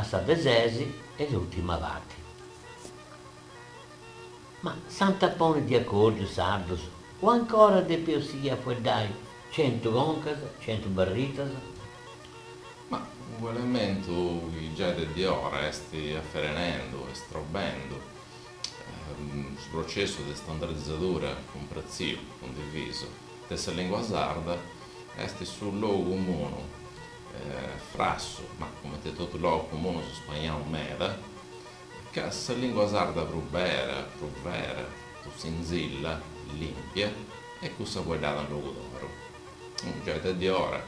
a sadesesi e l'ultima vati. Ma sant'Appone di accordi sardos, o ancora de Piosia fuori dai 100 goncas, 100 barritas? Ma un elemento che già di ora sti afferenendo e strobendo il processo di standardizzatura comprensivo, condiviso, dessa lingua sarda esti sul luogo comune frasso, ma come te tutto luogo comune su spagnolo meda, che questa lingua sarda provera, più senzilla, limpia e cosa guardata in luogo d'oro. Già di ora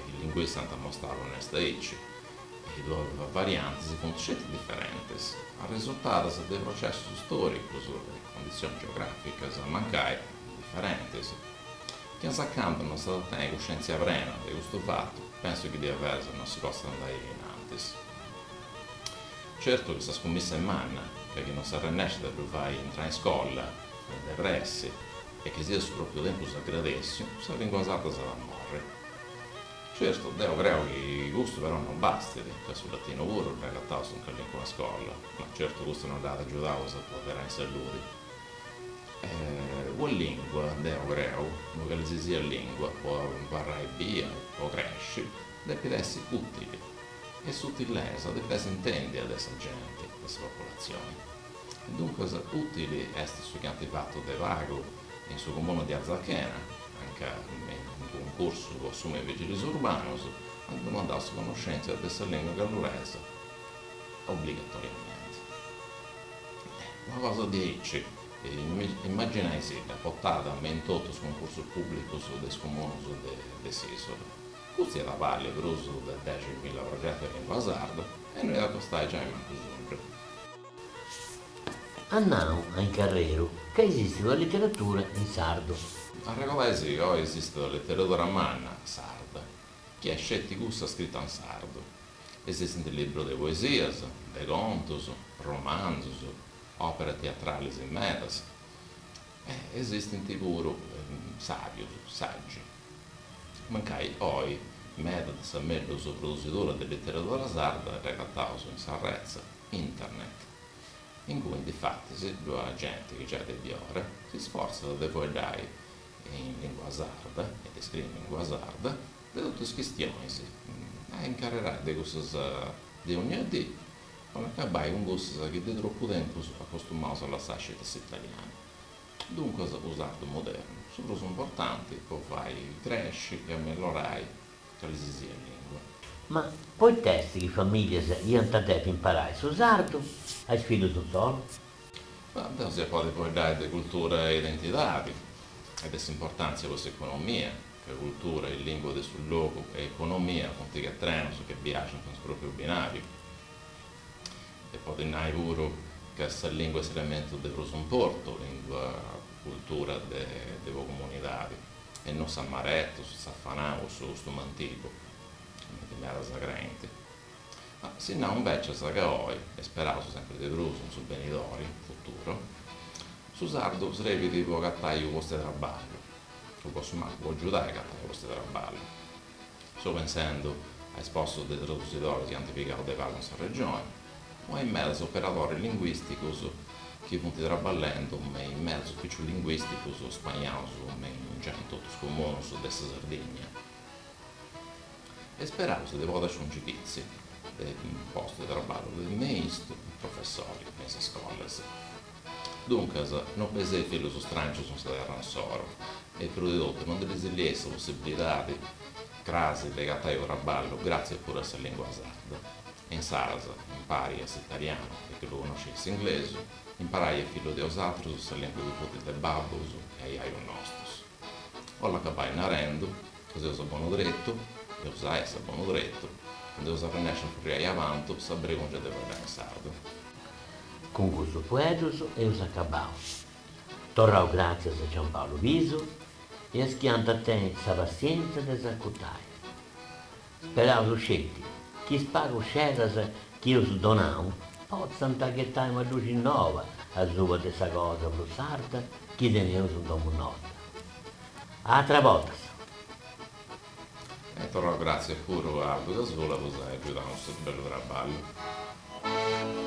i linguisti hanno mostrato questa ecce e due varianti si sono scelte differenti. Al risultato dei processi storici e condizioni geografiche mancai differenti. Chi si accampano sta tenendo coscienza piena di questo fatto, penso che di avverso non si possa andare in avanti. Certo che questa scommessa è manna, perché non si riesce a provare entrare in scuola, depressi, e che sia sul proprio tempo si aggradessi, si è ringuasata se la morre. Certo, devo credo che il gusto però non basti, perché sul latino puro in realtà sono che lingua a scuola, ma certo questo non dà aiutato se può avere in salute. La lingua, devo credo, qualsiasi lingua può imparare via, può crescere, deve essere utile. E sottilezza deve essere intendere ad questa gente, a questa popolazione. E dunque utile è questo che hanno fatto de vago in suo comune di Arzachena, anche in un corso che assume i vigili urbanos, hanno domandato conoscenza di questa lingua gallurese, obbligatoriamente. Una cosa dice, immaginai se la portata a 28 su un corso pubblico su dei comuni de Sisolo. Questo è la valle per uso del 10.000 progetti di lingua sarda e noi la costai già in manco. Andiamo in carrero che esiste la letteratura in sardo. A regolare oggi esiste la letteratura manna sarda, che è scettico scritta in sardo. Esiste il libro di poesie, di conti, romanzi, opere teatrali in medas. Esiste pure saggi. Mancai oggi medas meglio su produttore di letteratura sarda regattato in Sarrezza, internet. In cui infatti la gente che già di ora si sforza di guardare in lingua sarda e di scrivere in lingua sarda di tutte le questioni a imparare di cose di ogni giorno quando acabai con cose che di troppo tempo sono acostumati alla sascita italiana. Dunque usato moderno, sono importanti, poi fai cresci e migliorai qualsiasi lingua. Ma poi testi di famiglie io devo imparare su sardo, hai figlio tu solo? Ma si può poi dare di cultura e identità ed è importanza per l'economia, che cultura e lingua sul luogo e economia, conti che treno, che viaggiano con il proprio binario. E poi dire pure che questa lingua è elemento di supporto, lingua, cultura delle comunità, e non sa maretto, sa fanavo, su antico, di mera sagrente. Ma se no invece sa che oggi, e speravo sempre di più su venidori, futuro, su sardo sarebbe tipo cattare i posti di lavoro, o posso aiutare a cattare i posti di lavoro. Sto pensando ai sposti dei traduttori che hanno tipicato dei vari in questa regione, o ai mezzi operatori linguistici che vanno lavorando in mezzo ufficio linguistico su spagnolo, in tutto il comune, su questa Sardegna. E speravo se devo dare un giudizio del posto di lavoro dei maestri e professori nelle scuole. Dunque, non pensate che filo su strano sono stati ransoro e prodotto non deve essere la possibilità di crasi legate al raballo grazie pure a questa lingua sarda. In sarda impari a italiano perché lo conosci in inglese, imparai a filo di osatro questa lingua di tutti dei babbos e ai nostri. Ora capai narendo, così usa buono dritto, e usa essa buono dritto, quando usa riesce a fare avanti, saprei come deve andare in sardo. Con questo poetos e os acabaus. Torrau grazie a Giampaolo Viso e a schianta te sa pazienza de esecutai. Speravo scetti, chi spago scedas che os donau, possano taghettare una luce nuova a sua dessa cosa brussarda che teneus un domo notte. Altra volta. E però grazie pure a Guida Svola, che hai aiutato questo bello lavoro.